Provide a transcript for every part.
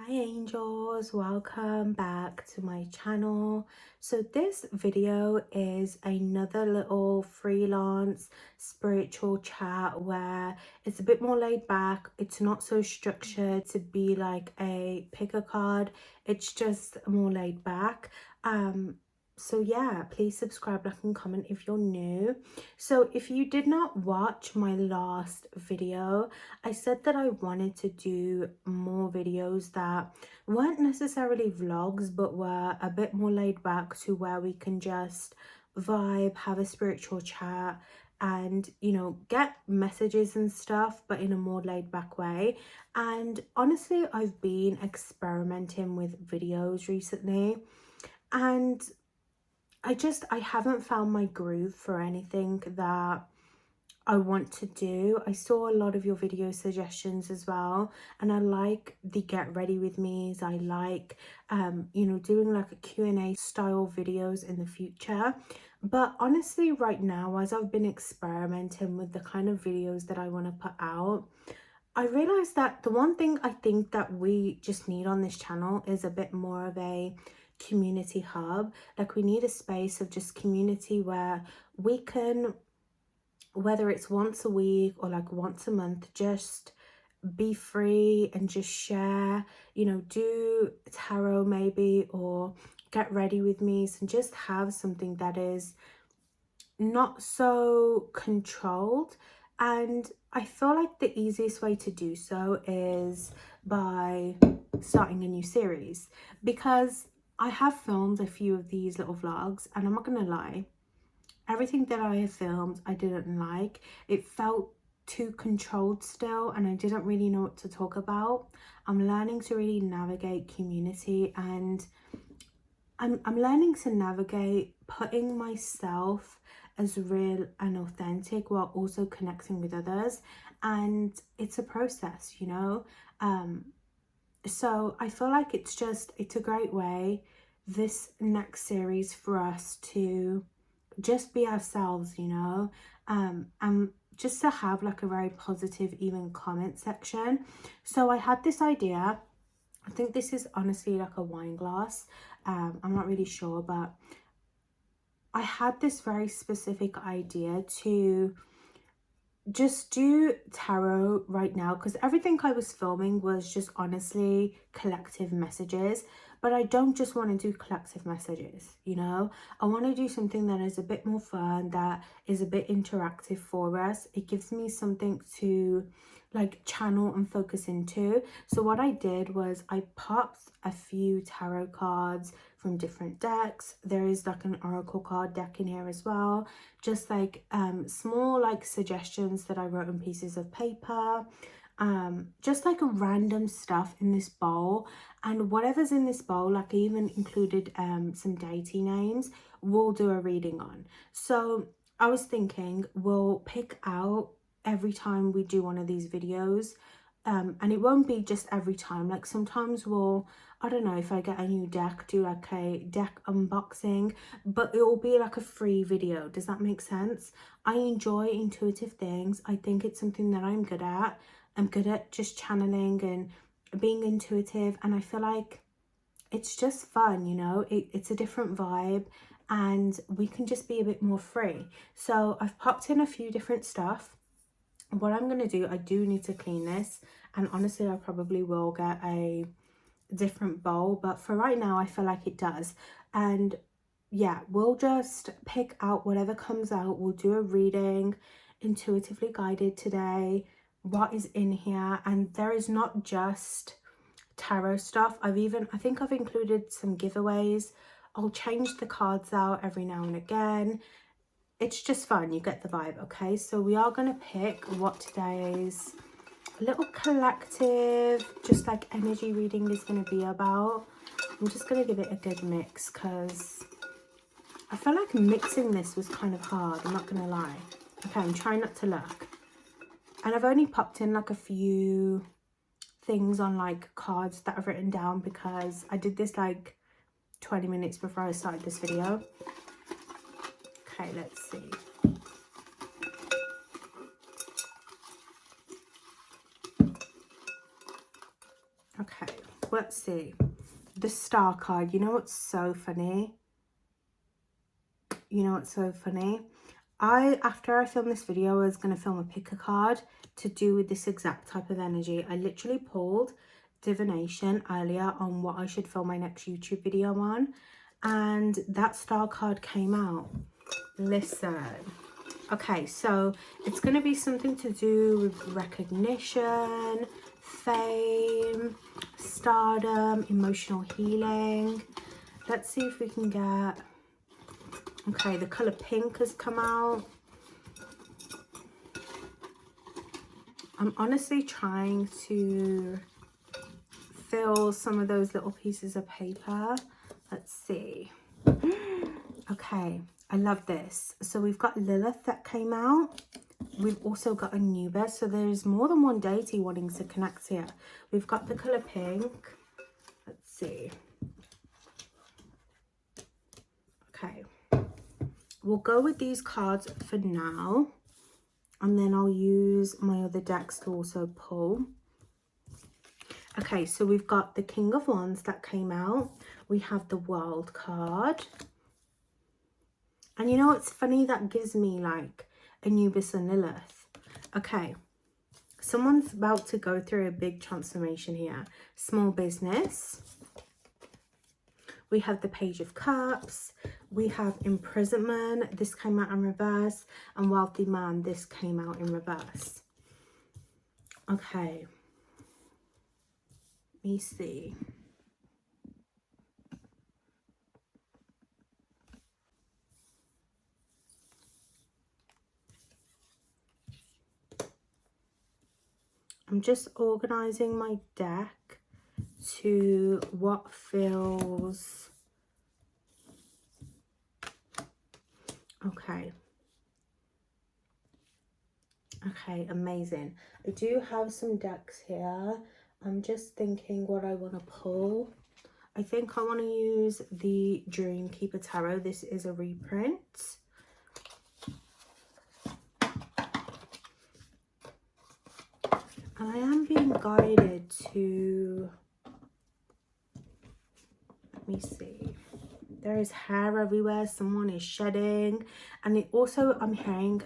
Hi angels, welcome back to my channel. So this video is another little freelance spiritual chat where it's a bit more laid back. It's not so structured to be like a pick a card. It's just more laid back. So yeah, please subscribe, like and comment if you're new. So if you did not watch my last video, I said that I wanted to do more videos that weren't necessarily vlogs but were a bit more laid back, to where we can just vibe, have a spiritual chat and, you know, get messages and stuff but in a more laid back way. And honestly, I've been experimenting with videos recently and I haven't found my groove for anything that I want to do. I saw a lot of your video suggestions as well, and I like the get ready with me's. I like you know, doing like a Q&A style videos in the future. But honestly, right now, as I've been experimenting with the kind of videos that I want to put out, I realized that the one thing I think that we just need on this channel is a bit more of a community hub. Like, we need a space of just community where we can, whether it's once a week or like once a month, just be free and just share, you know, do tarot maybe, or get ready with me, and just have something that is not so controlled. And I feel like the easiest way to do so is by starting a new series, because I have filmed a few of these little vlogs and I'm not gonna lie, everything that I have filmed I didn't like. It felt too controlled still and I didn't really know what to talk about. I'm learning to really navigate community, and I'm learning to navigate putting myself as real and authentic while also connecting with others, and it's a process, you know. So I feel like it's a great way, this next series, for us to just be ourselves, you know, and just to have like a very positive even comment section. So I had this idea. I think this is honestly like a wine glass. I'm not really sure, but I had this very specific idea to just do tarot right now, because everything I was filming was just honestly collective messages. But I don't just want to do collective messages, you know. I want to do something that is a bit more fun, that is a bit interactive for us. It gives me something to like channel and focus into. So what I did was I popped a few tarot cards from different decks. There is like an oracle card deck in here as well, just like small like suggestions that I wrote on pieces of paper, just like random stuff in this bowl. And whatever's in this bowl, like I even included some deity names, we'll do a reading on. So I was thinking we'll pick out every time we do one of these videos, and it won't be just every time. Like sometimes we'll, I don't know, if I get a new deck, do like a deck unboxing, but it will be like a free video. Does that make sense? I enjoy intuitive things. I think it's something that I'm good at. I'm good at just channeling and being intuitive, and I feel like it's just fun, you know. It's a different vibe and we can just be a bit more free. So I've popped in a few different stuff. What I'm going to do, I do need to clean this, and honestly I probably will get a different bowl, but for right now I feel like it does. And yeah, we'll just pick out whatever comes out. We'll do a reading, intuitively guided today, what is in here. And there is not just tarot stuff. I think I've included some giveaways. I'll change the cards out every now and again. It's just fun, you get the vibe. Okay, so we are going to pick what today's little collective, just like energy reading is going to be about. I'm just going to give it a good mix, because I feel like mixing this was kind of hard, I'm not going to lie. Okay, I'm trying not to look. And I've only popped in like a few things on like cards that I've written down, because I did this like 20 minutes before I started this video. Okay, let's see. Okay, let's see. The Star card. You know what's so funny? You know what's so funny? After I filmed this video, I was going to film a pick a card to do with this exact type of energy. I literally pulled divination earlier on what I should film my next YouTube video on, and that Star card came out. Listen. Okay, so it's going to be something to do with recognition, fame, stardom, emotional healing. Let's see if we can get... Okay, the colour pink has come out. I'm honestly trying to fill some of those little pieces of paper. Let's see. Okay, I love this. So we've got Lilith that came out. We've also got Anubis. So there's more than one deity wanting to connect here. We've got the colour pink. Let's see. Okay. We'll go with these cards for now, and then I'll use my other decks to also pull. Okay, so we've got the King of Wands that came out. We have the World card. And you know what's funny? That gives me like Anubis and Lilith. Okay, someone's about to go through a big transformation here. Small business. We have the Page of Cups. We have imprisonment. This came out in reverse. And wealthy man. This came out in reverse. Okay. Let me see. I'm just organizing my deck to what feels... Okay. Okay, amazing. I do have some decks here. I'm just thinking what I want to pull. I think I want to use the Dream Keeper Tarot. This is a reprint. And I am being guided to... Let me see. There is hair everywhere. Someone is shedding. And it also, I'm hearing,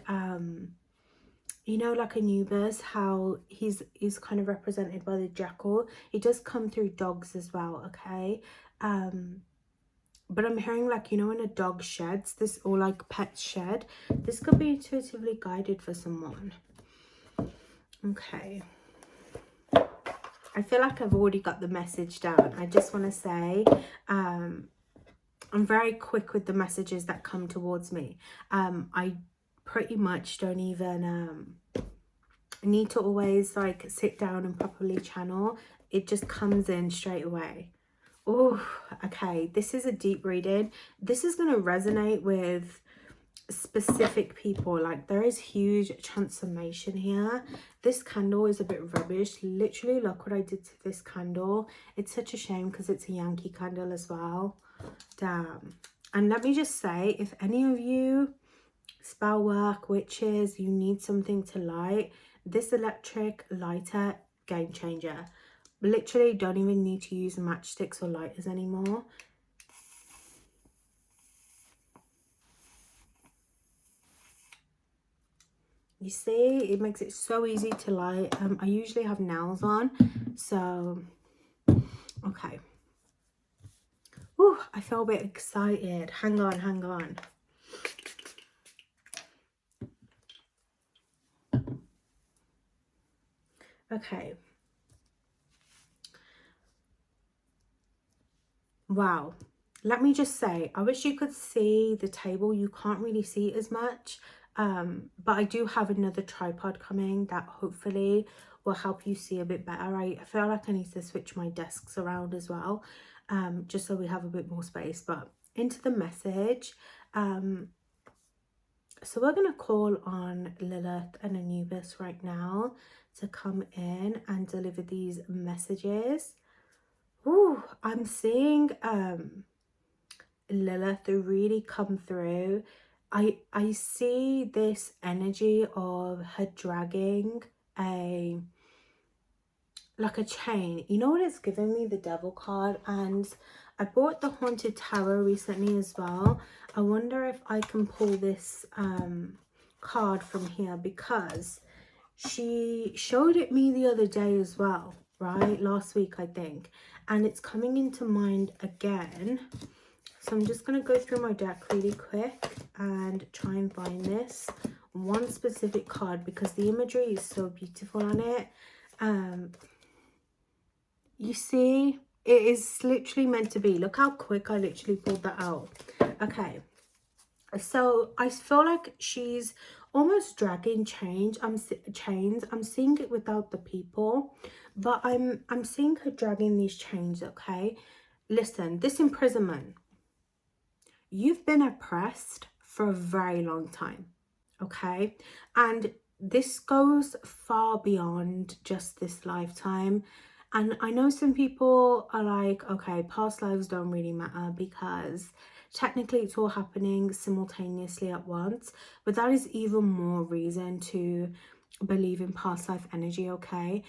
you know, like Anubis, how he's kind of represented by the jackal. It does come through dogs as well, okay? But I'm hearing, like, you know, when a dog sheds, this, or like pets shed, this could be intuitively guided for someone. Okay. I feel like I've already got the message down. I just want to say, I'm very quick with the messages that come towards me. I pretty much don't even need to always like sit down and properly channel. It just comes in straight away. Oh, okay. This is a deep reading. This is going to resonate with specific people. Like, there is huge transformation here. This candle is a bit rubbish. Literally, look what I did to this candle. It's such a shame because it's a Yankee candle as well. Damn. And let me just say, if any of you spell work, witches, you need something to light, this electric lighter, game changer. Literally don't even need to use matchsticks or lighters anymore. You see, it makes it so easy to light. I usually have nails on, so okay. Ooh, I feel a bit excited. Hang on, hang on. Okay. Wow. Let me just say, I wish you could see the table. You can't really see it as much. But I do have another tripod coming that hopefully will help you see a bit better. I feel like I need to switch my desks around as well, just so we have a bit more space. But into the message, so we're going to call on Lilith and Anubis right now to come in and deliver these messages. Ooh, I'm seeing Lilith really come through. I see this energy of her dragging like a chain. You know what it's giving me? The Devil card. And I bought the Haunted Tarot recently as well. I wonder if I can pull this card from here, because she showed it me the other day as well, right? Last week, I think. And it's coming into mind again. So I'm just going to go through my deck really quick and try and find this one specific card, because the imagery is so beautiful on it. You see, it is literally meant to be. Look how quick I literally pulled that out. Okay, so I feel like she's almost dragging chains. I'm seeing it without the people, but I'm seeing her dragging these chains. Okay, listen, this imprisonment, you've been oppressed for a very long time. Okay, and this goes far beyond just this lifetime. And I know some people are like, okay, past lives don't really matter, because technically it's all happening simultaneously at once. But that is even more reason to believe in past life energy. Okay,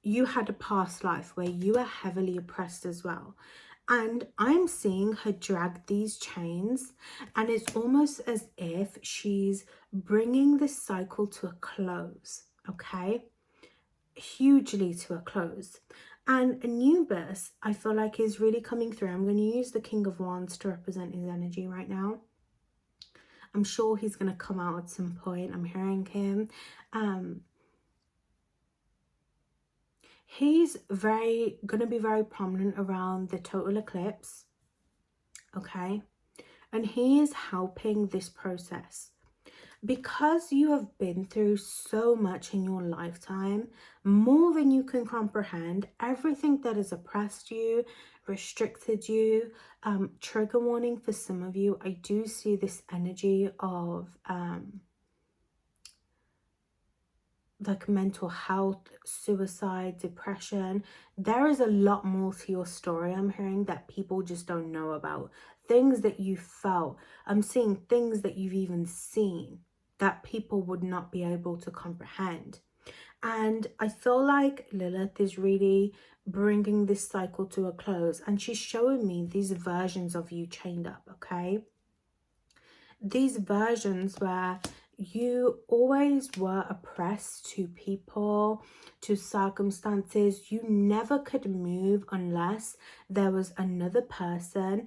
you had a past life where you were heavily oppressed as well. And I'm seeing her drag these chains, and it's almost as if she's bringing this cycle to a close, okay? Hugely to a close. And Anubis, I feel like, is really coming through. I'm going to use the King of Wands to represent his energy right now. I'm sure he's going to come out at some point. I'm hearing him. He's going to be very prominent around the total eclipse, okay? And he is helping this process. Because you have been through so much in your lifetime, more than you can comprehend, everything that has oppressed you, restricted you, trigger warning for some of you, I do see this energy of like mental health, suicide, depression. There is a lot more to your story, I'm hearing, that people just don't know about. Things that you felt. I'm seeing things that you've even seen that people would not be able to comprehend. And I feel like Lilith is really bringing this cycle to a close, and she's showing me these versions of you chained up, okay? These versions where you always were oppressed to people, to circumstances. You never could move unless there was another person.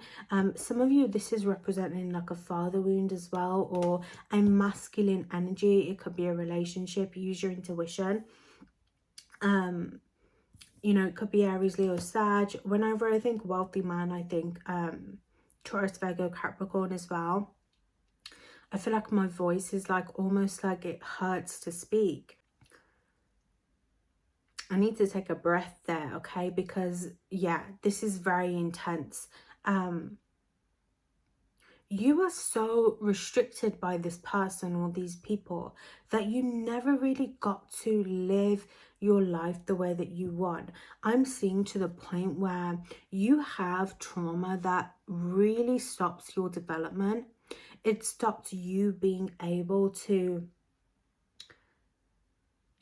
Some of you, this is representing like a father wound as well, or a masculine energy. It could be a relationship. Use your intuition. You know, it could be Aries, Leo, Sag. Whenever I think wealthy man, I think Taurus, Virgo, Capricorn as well. I feel like my voice is like almost like it hurts to speak. I need to take a breath there, okay? Because yeah, this is very intense. You are so restricted by this person or these people that you never really got to live your life the way that you want. I'm seeing to the point where you have trauma that really stops your development. It stopped you being able to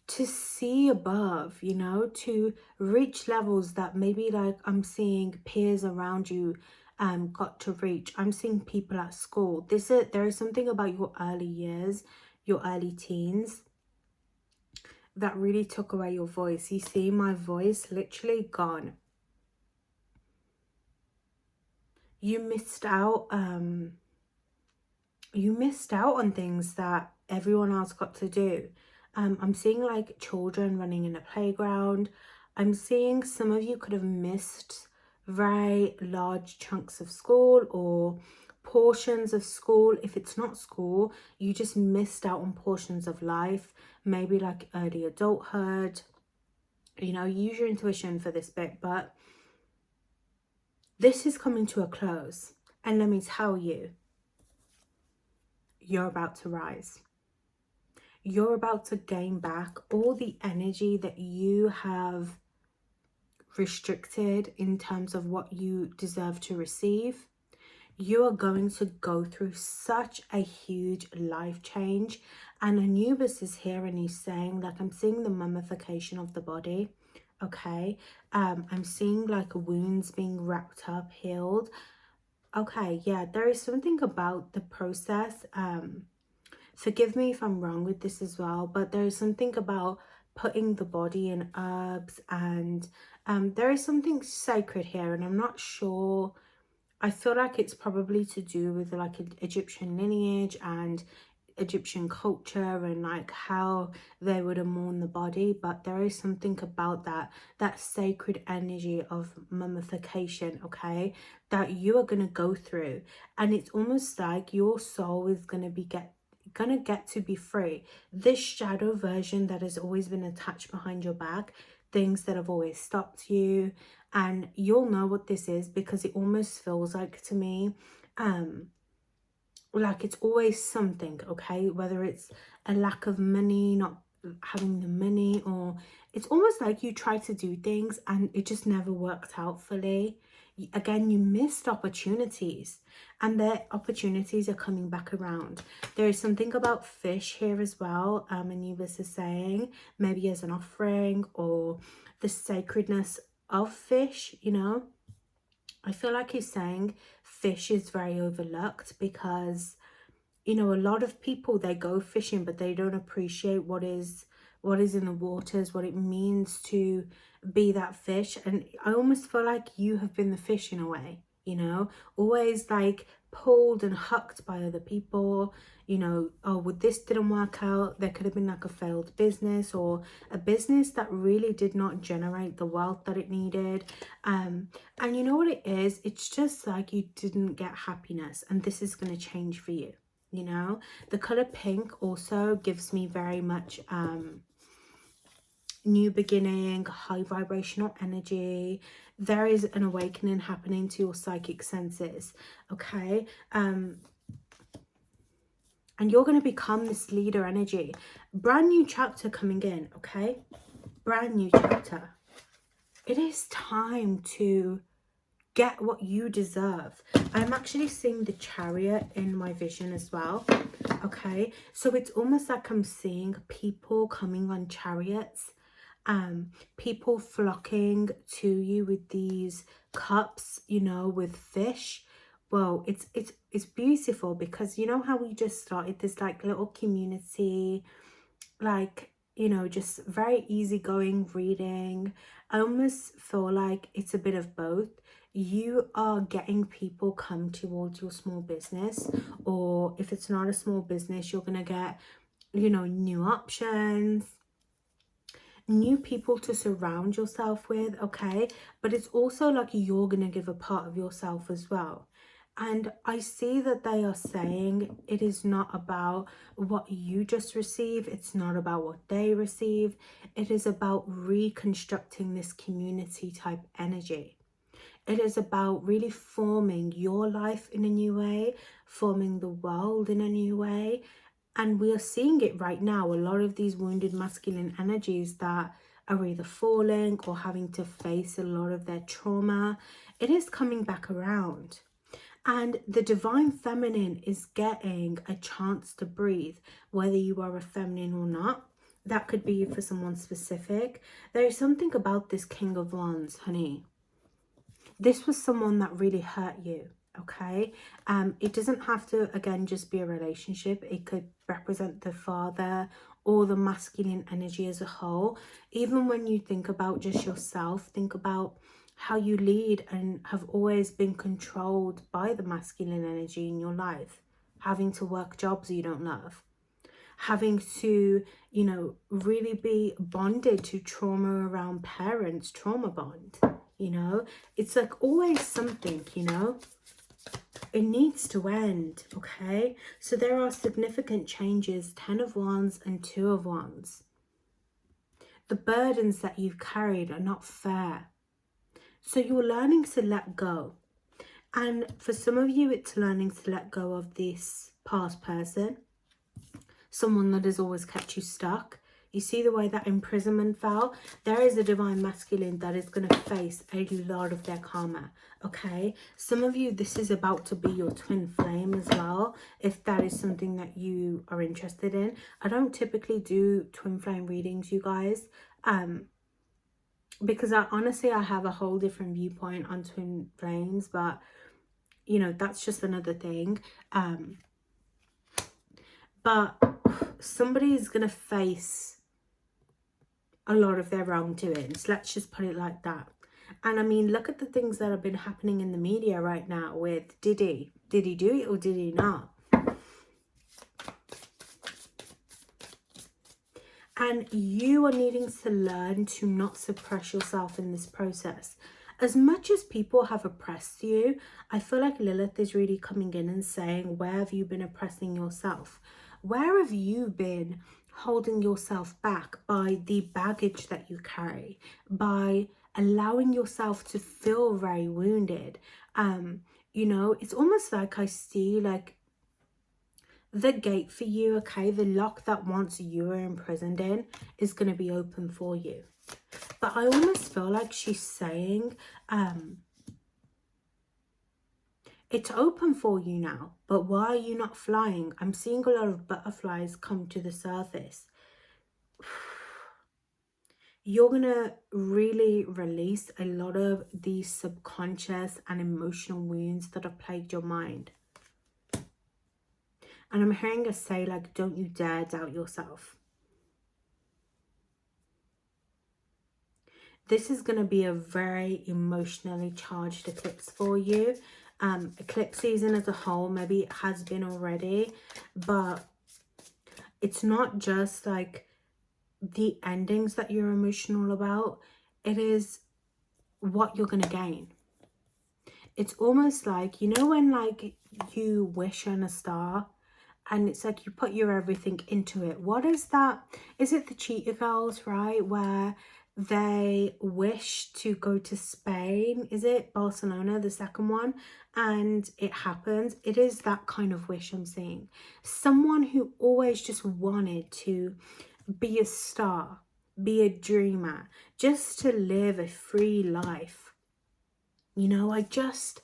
see above, you know, to reach levels that maybe like I'm seeing peers around you got to reach. I'm seeing people at school. There is something about your early years, your early teens, that really took away your voice. You see, my voice literally gone. You missed out on things that everyone else got to do. I'm seeing like children running in a playground. I'm seeing some of you could have missed very large chunks of school or portions of school. If it's not school, you just missed out on portions of life, maybe like early adulthood. You know, use your intuition for this bit, but this is coming to a close. And let me tell you, you're about to rise. You're about to gain back all the energy that you have restricted in terms of what you deserve to receive. You are going to go through such a huge life change. And Anubis is here and he's saying, like, I'm seeing the mummification of the body. okay? I'm seeing like wounds being wrapped up, healed. Okay, yeah, there is something about the process. Forgive me if I'm wrong with this as well, but there is something about putting the body in herbs, and there is something sacred here, and I'm not sure. I feel like it's probably to do with like Egyptian lineage and Egyptian culture and like how they would mourn the body, but there is something about that sacred energy of mummification, okay, that you are going to go through, and it's almost like your soul is going to get to be free. This shadow version that has always been attached behind your back, things that have always stopped you, and you'll know what this is because it almost feels like to me like it's always something, okay, whether it's a lack of money, not having the money, or it's almost like you try to do things and it just never worked out fully. Again, you missed opportunities, and their opportunities are coming back around. There is something about fish here as well. Anubis is saying maybe as an offering, or the sacredness of fish, you know. I feel like he's saying fish is very overlooked because, you know, a lot of people, they go fishing but they don't appreciate what is in the waters, what it means to be that fish. And I almost feel like you have been the fish in a way, you know, always like pulled and hucked by other people. You know, oh, well, this didn't work out. There could have been like a failed business, or a business that really did not generate the wealth that it needed. And you know what it is? It's just like you didn't get happiness, and this is going to change for you. You know, the color pink also gives me very much new beginning, high vibrational energy. There is an awakening happening to your psychic senses, okay? And you're going to become this leader energy. Brand new chapter coming in, okay? Brand new chapter. It is time to get what you deserve. I'm actually seeing the Chariot in my vision as well, okay? So it's almost like I'm seeing people coming on chariots, people flocking to you with these cups, you know, with fish. Well, it's beautiful because you know how we just started this like little community, like, you know, just very easygoing reading. I almost feel like it's a bit of both. You are getting people come towards your small business, or if it's not a small business, you're gonna get, you know, new options, new people to surround yourself with, okay? But it's also like you're gonna give a part of yourself as well. And I see that they are saying it is not about what you just receive. It's not about what they receive. It is about reconstructing this community type energy. It is about really forming your life in a new way, forming the world in a new way. And we are seeing it right now. A lot of these wounded masculine energies that are either falling or having to face a lot of their trauma, it is coming back around. And the divine feminine is getting a chance to breathe, whether you are a feminine or not. That could be for someone specific. There is something about this King of Wands, honey. This was someone that really hurt you, okay? It doesn't have to, again, just be a relationship. It could represent the father or the masculine energy as a whole. Even when you think about just yourself, think about how you lead and have always been controlled by the masculine energy in your life, having to work jobs you don't love, having to, you know, really be bonded to trauma around parents, trauma bond, you know. It's like always something, you know. It needs to end, okay? So there are significant changes, 10 of Wands and 2 of Wands. The burdens that you've carried are not fair. So you're learning to let go. And for some of you, it's learning to let go of this past person, someone that has always kept you stuck. You see the way that imprisonment fell? There is a divine masculine that is going to face a lot of their karma, okay? Some of you, this is about to be your twin flame as well, if that is something that you are interested in. I don't typically do twin flame readings, you guys. because I have a whole different viewpoint on twin flames, but you know, that's just another thing. But somebody is gonna face a lot of their wrongdoings, let's just put it like that. And I mean, look at the things that have been happening in the media right now with Diddy. Did he do it or did he not? And you are needing to learn to not suppress yourself in this process. As much as people have oppressed you, I feel like Lilith is really coming in and saying, where have you been oppressing yourself? Where have you been holding yourself back by the baggage that you carry, by allowing yourself to feel very wounded? You know, it's almost like I see like the gate for you, okay, the lock that once you were imprisoned in is going to be open for you. But I almost feel like she's saying, it's open for you now, but why are you not flying? I'm seeing a lot of butterflies come to the surface. You're going to really release a lot of these subconscious and emotional wounds that have plagued your mind. And I'm hearing us say, like, don't you dare doubt yourself. This is going to be a very emotionally charged eclipse for you. Eclipse season as a whole, maybe it has been already, but it's not just like the endings that you're emotional about. It is what you're going to gain. It's almost like, you know, when like you wish on a star and it's like you put your everything into it. What is that? Is it the Cheetah Girls, right? Where they wish to go to Spain. Is it Barcelona, the second one? And it happens. It is that kind of wish I'm seeing. Someone who always just wanted to be a star, be a dreamer, just to live a free life. You know, I just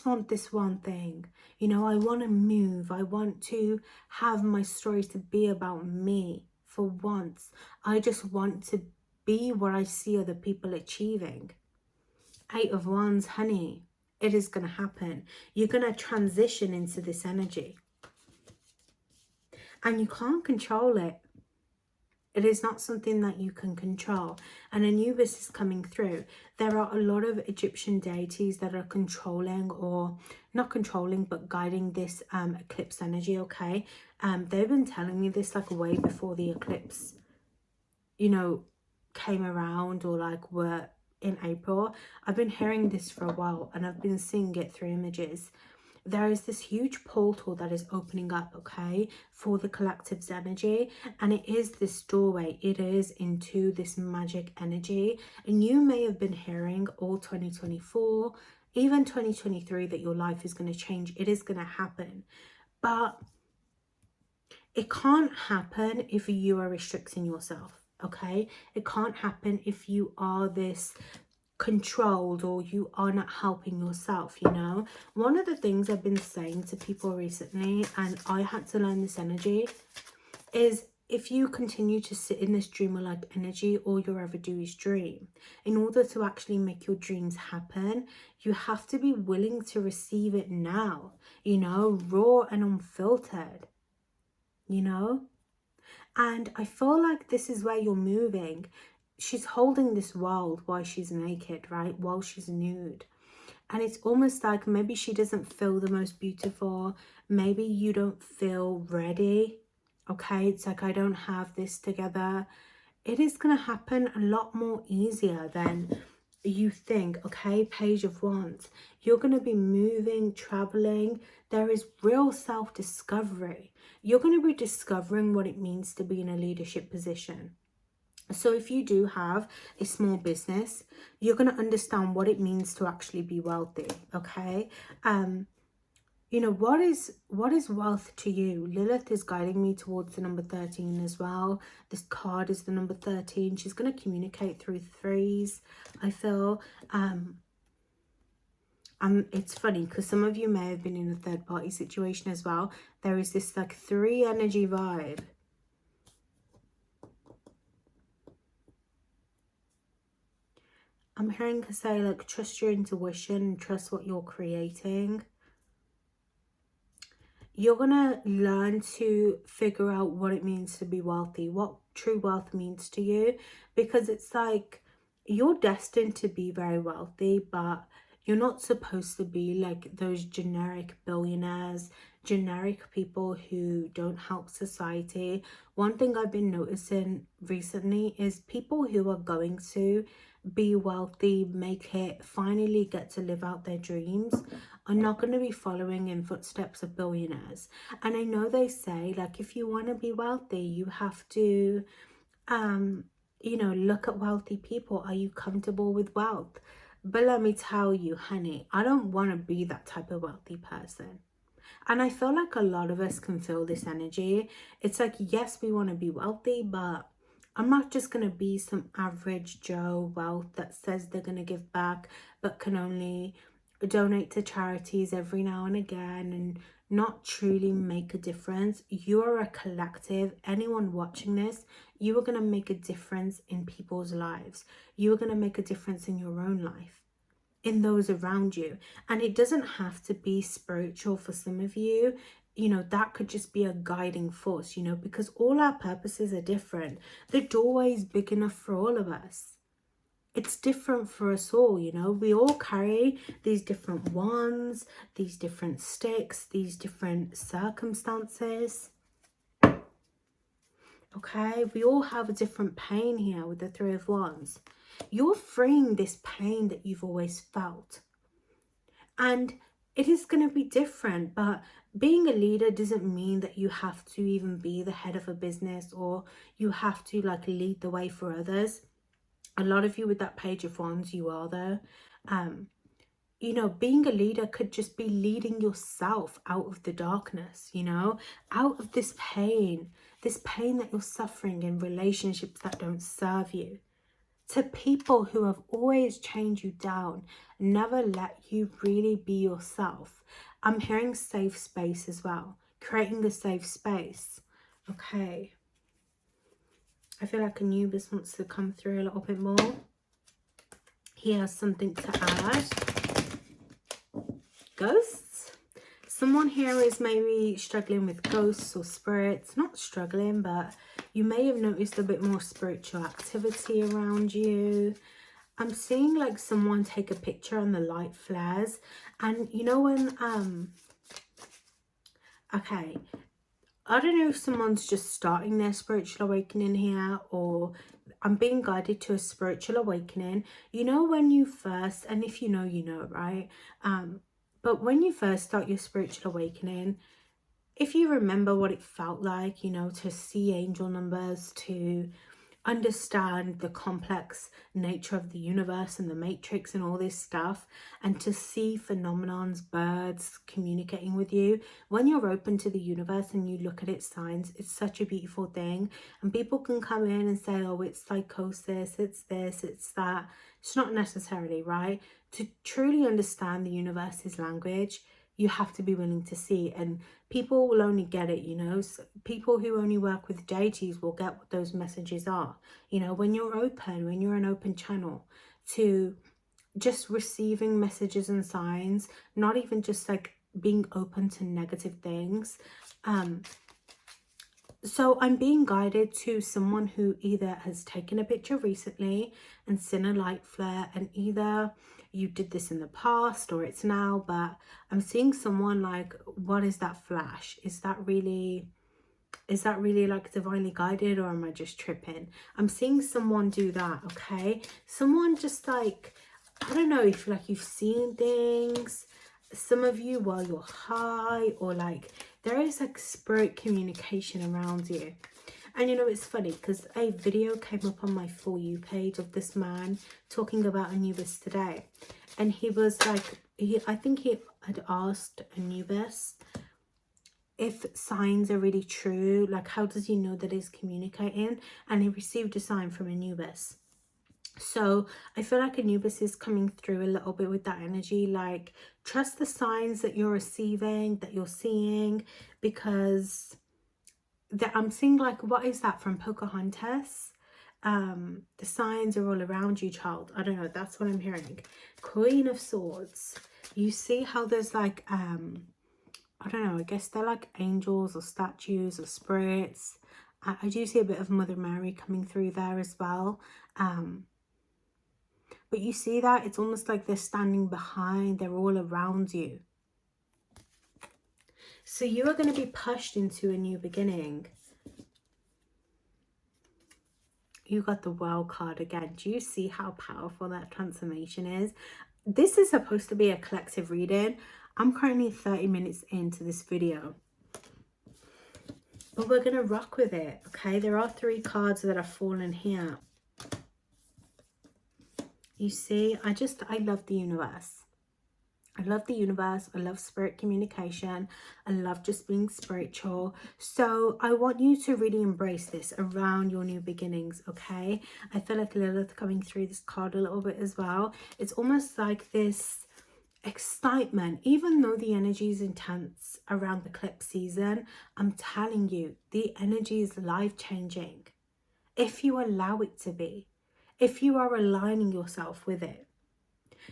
want this one thing. You know, I want to move. I want to have my stories to be about me for once. I just want to be where I see other people achieving. 8 of Wands, honey, it is going to happen. You're going to transition into this energy. And you can't control it. It is not something that you can control. And Anubis is coming through. There are a lot of Egyptian deities that are controlling, or not controlling, but guiding this eclipse energy, okay? They've been telling me this like way before the eclipse, you know, came around, or like were in April. I've been hearing this for a while and I've been seeing it through images. There is this huge portal that is opening up, okay, for the collective's energy, and it is this doorway. It is into this magic energy, and you may have been hearing all 2024, even 2023, that your life is going to change. It is going to happen, but it can't happen if you are restricting yourself, okay? It can't happen if you are this controlled, or you are not helping yourself, you know. One of the things I've been saying to people recently, and I had to learn this energy, is if you continue to sit in this dreamer-like energy, all you'll ever do is dream. In order to actually make your dreams happen, you have to be willing to receive it now, you know, raw and unfiltered, you know. And I feel like this is where you're moving. She's holding this world while she's naked, right? While she's nude. And it's almost like maybe she doesn't feel the most beautiful. Maybe you don't feel ready. Okay, it's like, I don't have this together. It is going to happen a lot more easier than you think, okay? Page of Wands. You're going to be moving, traveling. There is real self-discovery. You're going to be discovering what it means to be in a leadership position. So if you do have a small business, you're going to understand what it means to actually be wealthy, okay? You know, what is wealth to you? Lilith is guiding me towards the number 13 as well. This card is the number 13. She's going to communicate through threes, I feel. It's funny because some of you may have been in a third party situation as well. There is this like 3 energy vibe. I'm hearing her say, like, trust your intuition, trust what you're creating. You're gonna learn to figure out what it means to be wealthy, what true wealth means to you, because it's like you're destined to be very wealthy, but you're not supposed to be like those generic billionaires, generic people who don't help society. One thing I've been noticing recently is people who are going to be wealthy, make it, finally get to live out their dreams, are not going to be following in footsteps of billionaires. And I know they say, like, if you want to be wealthy, you have to you know, look at wealthy people. Are you comfortable with wealth? But let me tell you, honey, I don't want to be that type of wealthy person. And I feel like a lot of us can feel this energy. It's like, yes, we want to be wealthy, but I'm not just going to be some average Joe wealth that says they're going to give back, but can only donate to charities every now and again and not truly make a difference. You are a collective. Anyone watching this, you are going to make a difference in people's lives. You are going to make a difference in your own life, in those around you. And it doesn't have to be spiritual for some of you. You know, that could just be a guiding force, you know, because all our purposes are different. The doorway is big enough for all of us. It's different for us all, you know. We all carry these different wands, these different sticks, these different circumstances. Okay, we all have a different pain here with the Three of Wands. You're freeing this pain that you've always felt. And it is going to be different, but being a leader doesn't mean that you have to even be the head of a business or you have to like lead the way for others. A lot of you with that Page of Wands, you are though. You know, being a leader could just be leading yourself out of the darkness, you know, out of this pain that you're suffering in relationships that don't serve you, to people who have always chained you down, never let you really be yourself. I'm hearing safe space as well, creating a safe space. Okay. I feel like Anubis wants to come through a little bit more. He has something to add. Ghosts. Someone here is maybe struggling with ghosts or spirits. Not struggling, but you may have noticed a bit more spiritual activity around you. I'm seeing like someone take a picture and the light flares. And you know when, okay, I don't know if someone's just starting their spiritual awakening here, or I'm being guided to a spiritual awakening. You know when you first, and if you know, you know, right? But when you first start your spiritual awakening, if you remember what it felt like, you know, to see angel numbers, to understand the complex nature of the universe and the matrix and all this stuff, and to see phenomenons, birds communicating with you, when you're open to the universe and you look at its signs, it's such a beautiful thing. And people can come in and say, oh, it's psychosis, it's this, it's that. It's not necessarily, right? To truly understand the universe's language, you have to be willing to see, and people will only get it, you know. So people who only work with deities will get what those messages are, you know. When you're open, when you're an open channel to just receiving messages and signs, not even just like being open to negative things. So I'm being guided to someone who either has taken a picture recently and seen a light flare, and either you did this in the past or it's now, but I'm seeing someone like, what is that flash? Is that really like divinely guided, or am I just tripping? I'm seeing someone do that, okay? Someone just like, I don't know if like you've seen things, some of you while you're high, or like there is like spirit communication around you. And you know, it's funny because a video came up on my For You page of this man talking about Anubis today. And he was like, I think he had asked Anubis if signs are really true. Like, how does he know that he's communicating? And he received a sign from Anubis. So I feel like Anubis is coming through a little bit with that energy. Like, trust the signs that you're receiving, that you're seeing, because I'm seeing like, what is that from Pocahontas? The signs are all around you, child. I don't know, that's what I'm hearing. Queen of Swords. You see how there's like I don't know, I guess they're like angels or statues or spirits. I do see a bit of Mother Mary coming through there as well. But you see that it's almost like they're standing behind, they're all around you. So you are going to be pushed into a new beginning. You got the World card again. Do you see how powerful that transformation is? This is supposed to be a collective reading. I'm currently 30 minutes into this video, but we're going to rock with it, okay? There are 3 cards that have fallen here. You see, I love the universe. I love the universe. I love spirit communication. I love just being spiritual. So I want you to really embrace this around your new beginnings, okay? I feel like Lilith coming through this card a little bit as well. It's almost like this excitement, even though the energy is intense around the eclipse season. I'm telling you, the energy is life-changing if you allow it to be, if you are aligning yourself with it.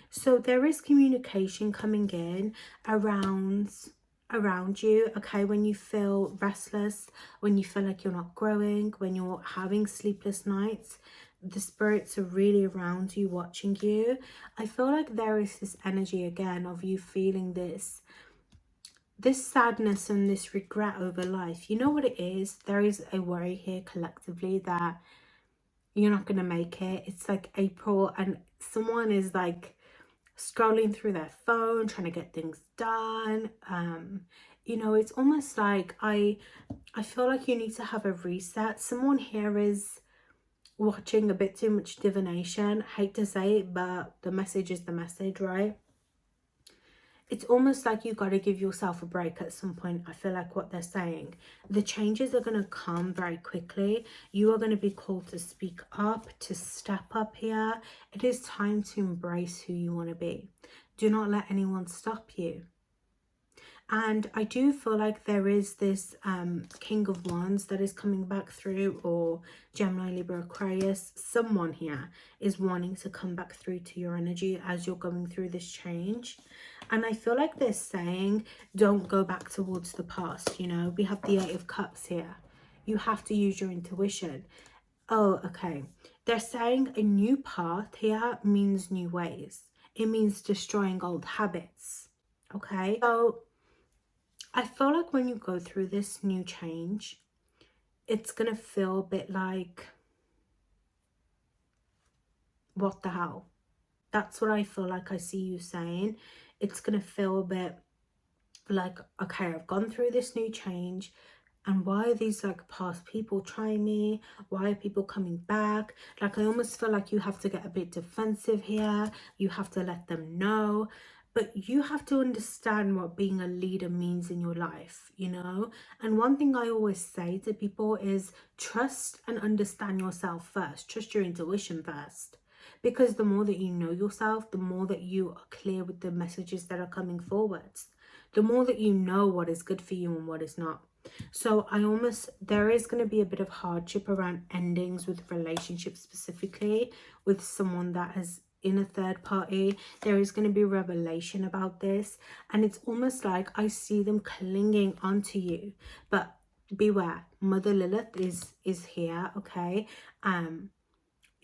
So there is communication coming in around you, okay? When you feel restless, when you feel like you're not growing, when you're having sleepless nights, the spirits are really around you, watching you. I feel like there is this energy again of you feeling this sadness and this regret over life. You know what it is? There is a worry here collectively that you're not going to make it. It's like April and someone is like scrolling through their phone, trying to get things done. You know, it's almost like I feel like you need to have a reset. Someone here is watching a bit too much divination. I hate to say it, but the message is the message, right? It's almost like you got to give yourself a break at some point. I feel like what they're saying. The changes are going to come very quickly. You are going to be called to speak up, to step up here. It is time to embrace who you want to be. Do not let anyone stop you. And I do feel like there is this King of Wands that is coming back through, or Gemini, Libra, Aquarius. Someone here is wanting to come back through to your energy as you're going through this change. And I feel like they're saying, don't go back towards the past, you know. We have the 8 of Cups here. You have to use your intuition. Oh, okay. They're saying a new path here means new ways. It means destroying old habits, okay? So I feel like when you go through this new change, it's going to feel a bit like, what the hell? That's what I feel like I see you saying. It's going to feel a bit like, okay, I've gone through this new change, and why are these like past people trying me? Why are people coming back? Like, I almost feel like you have to get a bit defensive here. You have to let them know. But you have to understand what being a leader means in your life, you know? And one thing I always say to people is trust and understand yourself first. Trust your intuition first. Because the more that you know yourself, the more that you are clear with the messages that are coming forwards. The more that you know what is good for you and what is not. So there is going to be a bit of hardship around endings with relationships, specifically with someone that is in a third party. There is going to be revelation about this, and it's almost like I see them clinging onto you. But beware, Mother Lilith is here, okay?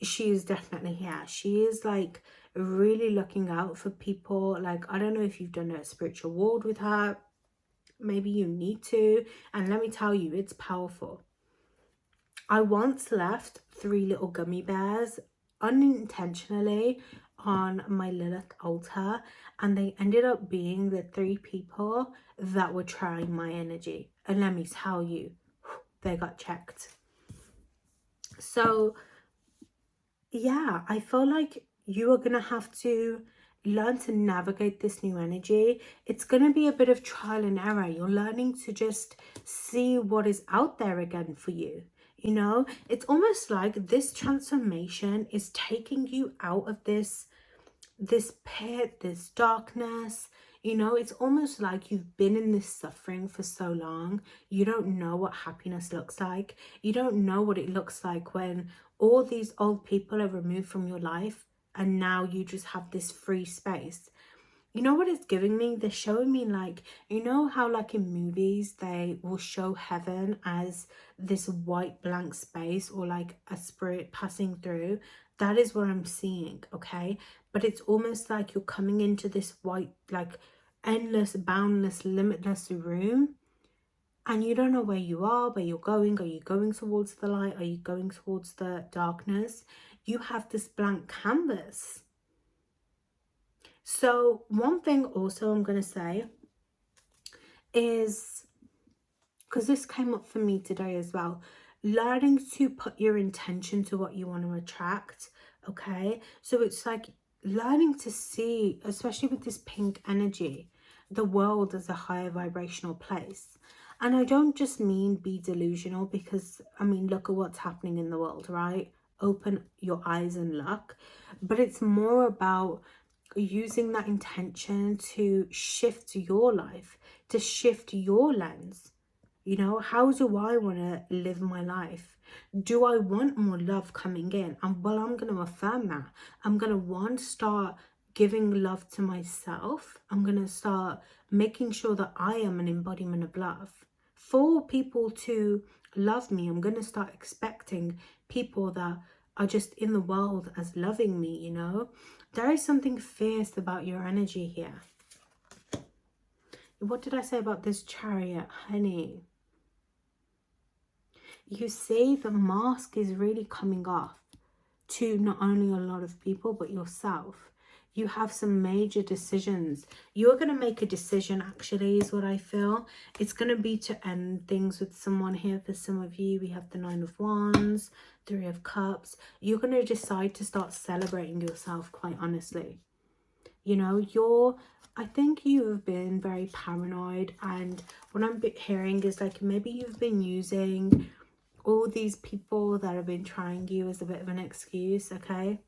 She is definitely here. She is like really looking out for people. Like, I don't know if you've done a spiritual ward with her. Maybe you need to, and let me tell you, it's powerful. I once left 3 little gummy bears unintentionally on my Lilith altar, and they ended up being the 3 people that were trying my energy. And let me tell you, they got checked. So yeah, I feel like you are gonna have to learn to navigate this new energy. It's going to be a bit of trial and error. You're learning to just see what is out there again for you. You know, it's almost like this transformation is taking you out of this pit, this darkness. You know, it's almost like you've been in this suffering for so long. You don't know what happiness looks like. You don't know what it looks like when all these old people are removed from your life and now you just have this free space. You know what it's giving me? They're showing me, like, you know how like in movies they will show heaven as this white blank space or like a spirit passing through? That is what I'm seeing, okay? But it's almost like you're coming into this white, like, endless, boundless, limitless room, and you don't know where you are, where you're going. Are you going towards the light? Are you going towards the darkness? You have this blank canvas. So one thing also I'm going to say is, because this came up for me today as well, learning to put your intention to what you want to attract, okay? So it's like learning to see, especially with this pink energy, the world as a higher vibrational place. And I don't just mean be delusional, because, I mean, look at what's happening in the world, right? Open your eyes and look. But it's more about using that intention to shift your life, to shift your lens. You know, how do I want to live my life? Do I want more love coming in? And well, I'm going to affirm that. I'm going to start giving love to myself. I'm going to start making sure that I am an embodiment of love. For people to love me, I'm going to start expecting people that are just in the world as loving me, you know? There is something fierce about your energy here. What did I say about this Chariot, honey? You see, the mask is really coming off to not only a lot of people, but yourself. You have some major decisions. You're going to make a decision, actually, is what I feel. It's going to be to end things with someone here. For some of you, we have the 9 of Wands, 3 of Cups. You're going to decide to start celebrating yourself, quite honestly. You know, I think you have been very paranoid. And what I'm hearing is like maybe you've been using all these people that have been trying you as a bit of an excuse, okay?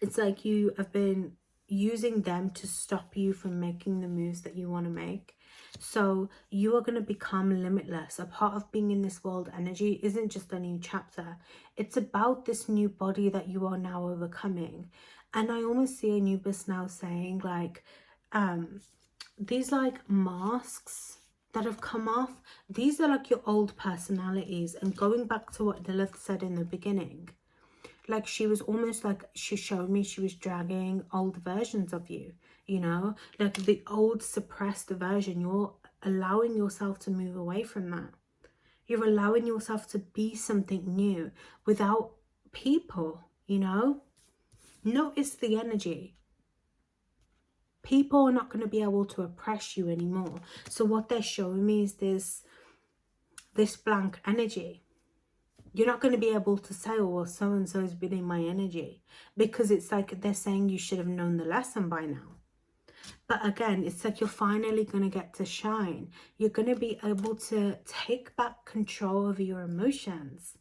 It's like you have been using them to stop you from making the moves that you want to make. So you are going to become limitless. A part of being in this world energy isn't just a new chapter. It's about this new body that you are now overcoming. And I almost see Anubis now saying like, these like masks that have come off, these are like your old personalities. And going back to what Lilith said in the beginning, like she was almost like, she showed me she was dragging old versions of you, you know, like the old suppressed version. You're allowing yourself to move away from that. You're allowing yourself to be something new without people, you know. Notice the energy. People are not going to be able to oppress you anymore. So what they're showing me is this blank energy. You're not going to be able to say, oh, well, so-and-so has been in my energy, because it's like they're saying you should have known the lesson by now. But again, it's like you're finally going to get to shine. You're going to be able to take back control over your emotions.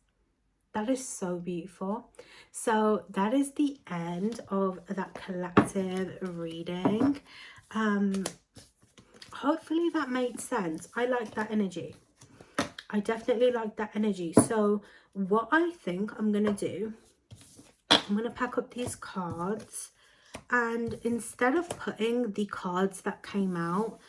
That is so beautiful. So that is the end of that collective reading. Hopefully that made sense. I like that energy. I definitely like that energy. So what I think I'm going to do, I'm going to pack up these cards, and instead of putting the cards that came out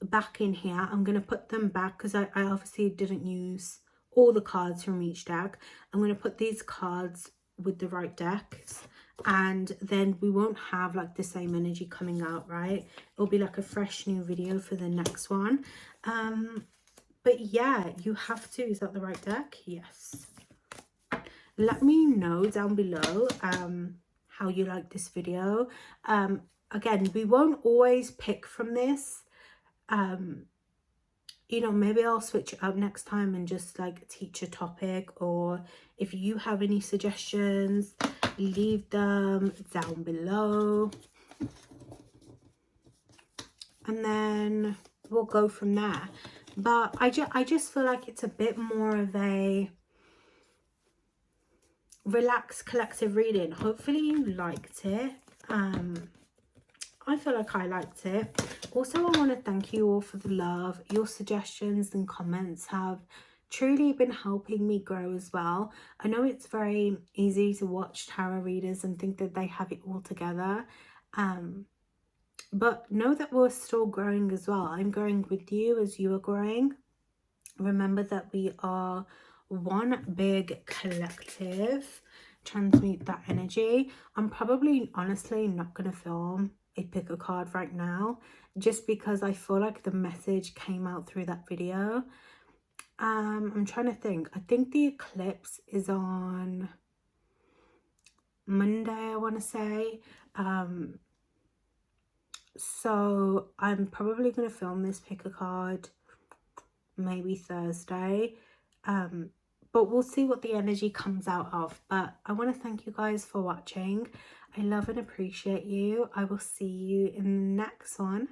back in here, I'm going to put them back, because I obviously didn't use all the cards from each deck. I'm going to put these cards with the right decks, and then we won't have like the same energy coming out, right? It'll be like a fresh new video for the next one. But yeah, you have to. Is that the right deck? Yes. Let me know down below how you like this video. Again, we won't always pick from this. You know, maybe I'll switch it up next time and just like teach a topic, or if you have any suggestions, leave them down below, and then we'll go from there. But I just feel like it's a bit more of a relaxed collective reading. Hopefully you liked it. I feel like I liked it. Also, I want to thank you all for the love. Your suggestions and comments have truly been helping me grow as well. I know it's very easy to watch tarot readers and think that they have it all together. But know that we're still growing as well. I'm growing with you as you are growing. Remember that we are one big collective. Transmute that energy. I'm probably honestly not going to film a pick a card right now, just because I feel like the message came out through that video. I'm trying to think. I think the eclipse is on Monday, I want to say. So I'm probably going to film this pick a card maybe Thursday. But we'll see what the energy comes out of. But I want to thank you guys for watching. I love and appreciate you. I will see you in the next one.